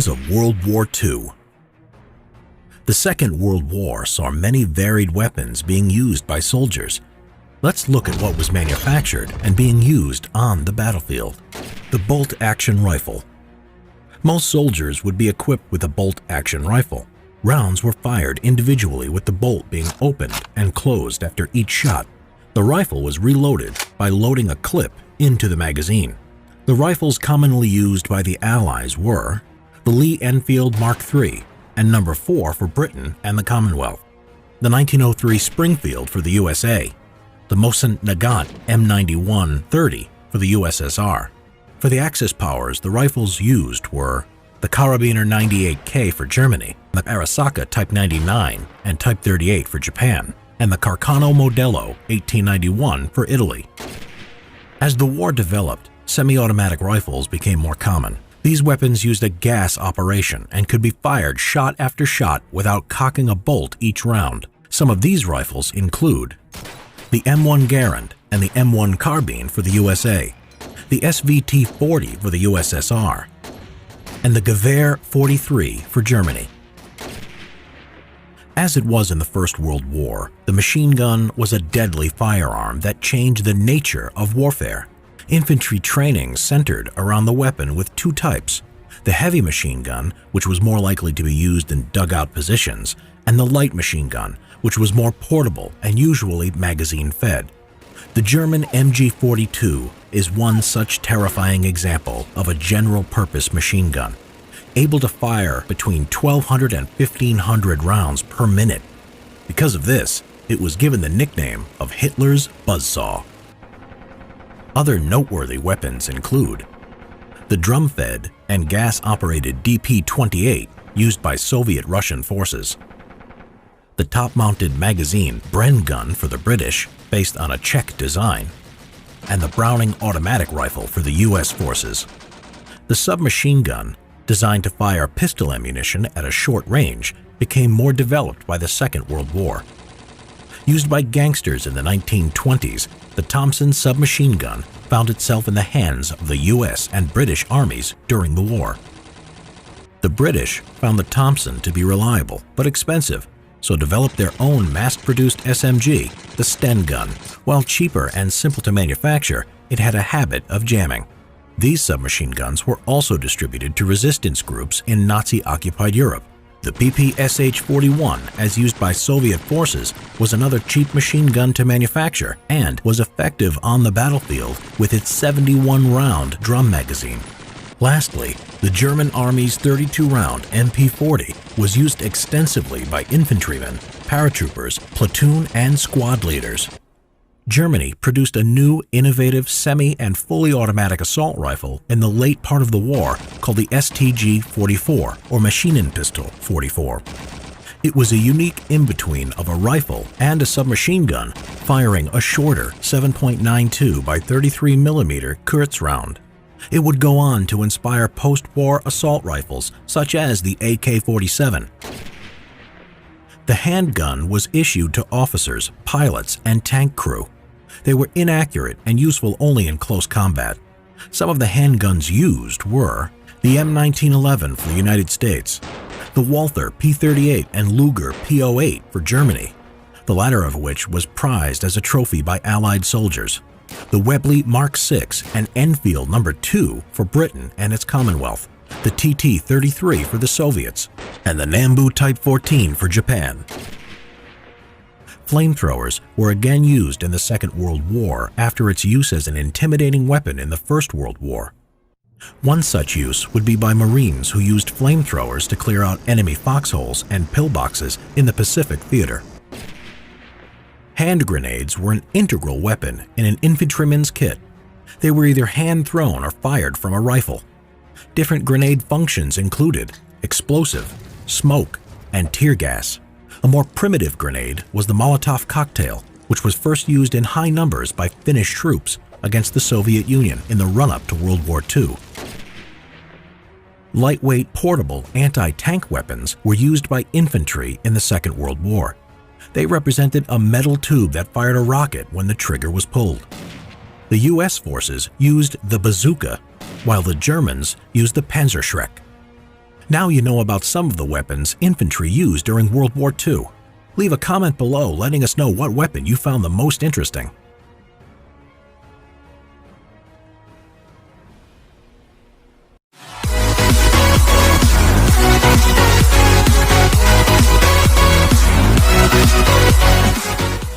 Of World War II. The Second World War saw many varied weapons being used by soldiers. Let's look at what was manufactured and being used on the battlefield. The bolt-action rifle. Most soldiers would be equipped with a bolt-action rifle. Rounds were fired individually with the bolt being opened and closed after each shot. The rifle was reloaded by loading a clip into the magazine. The rifles commonly used by the Allies were the Lee Enfield Mark III and No. 4 for Britain and the Commonwealth, the 1903 Springfield for the USA, the Mosin Nagant M91-30 for the USSR. For the Axis powers, the rifles used were the Karabiner 98K for Germany, the Arisaka Type 99 and Type 38 for Japan, and the Carcano Modello 1891 for Italy. As the war developed, semi-automatic rifles became more common. These weapons used a gas operation and could be fired shot after shot without cocking a bolt each round. Some of these rifles include the M1 Garand and the M1 Carbine for the USA, the SVT-40 for the USSR, and the Gewehr 43 for Germany. As it was in the First World War, the machine gun was a deadly firearm that changed the nature of warfare. Infantry training centered around the weapon with two types: the heavy machine gun, which was more likely to be used in dugout positions, and the light machine gun, which was more portable and usually magazine-fed. The German MG42 is one such terrifying example of a general-purpose machine gun, able to fire between 1,200 and 1,500 rounds per minute. Because of this, it was given the nickname of Hitler's buzzsaw. Other noteworthy weapons include the drum-fed and gas-operated DP-28 used by Soviet-Russian forces, the top-mounted magazine Bren gun for the British, based on a Czech design, and the Browning automatic rifle for the US forces. The submachine gun, designed to fire pistol ammunition at a short range, became more developed by the Second World War. Used by gangsters in the 1920s, the Thompson submachine gun found itself in the hands of the US and British armies during the war. The British found the Thompson to be reliable but expensive, so developed their own mass-produced SMG, the Sten gun. While cheaper and simple to manufacture, it had a habit of jamming. These submachine guns were also distributed to resistance groups in Nazi-occupied Europe. The PPSH-41, as used by Soviet forces, was another cheap machine gun to manufacture and was effective on the battlefield with its 71-round drum magazine. Lastly, the German Army's 32-round MP40 was used extensively by infantrymen, paratroopers, platoon, and squad leaders. Germany produced a new, innovative, semi- and fully automatic assault rifle in the late part of the war called the STG-44, or Maschinen Pistol 44. It was a unique in-between of a rifle and a submachine gun, firing a shorter 7.92 by 33 mm Kurz round. It would go on to inspire post-war assault rifles such as the AK-47. The handgun was issued to officers, pilots, and tank crew. They were inaccurate and useful only in close combat. Some of the handguns used were the M1911 for the United States, the Walther P38 and Luger P08 for Germany, the latter of which was prized as a trophy by Allied soldiers, the Webley Mark VI and Enfield No. 2 for Britain and its Commonwealth, the TT-33 for the Soviets, and the Nambu Type 14 for Japan. Flamethrowers were again used in the Second World War after its use as an intimidating weapon in the First World War. One such use would be by Marines who used flamethrowers to clear out enemy foxholes and pillboxes in the Pacific Theater. Hand grenades were an integral weapon in an infantryman's kit. They were either hand-thrown or fired from a rifle. Different grenade functions included explosive, smoke, and tear gas. A more primitive grenade was the Molotov cocktail, which was first used in high numbers by Finnish troops against the Soviet Union in the run-up to World War II. Lightweight, portable anti-tank weapons were used by infantry in the Second World War. They represented a metal tube that fired a rocket when the trigger was pulled. The US forces used the bazooka, while the Germans used the Panzerschreck. Now you know about some of the weapons infantry used during World War II. Leave a comment below letting us know what weapon you found the most interesting.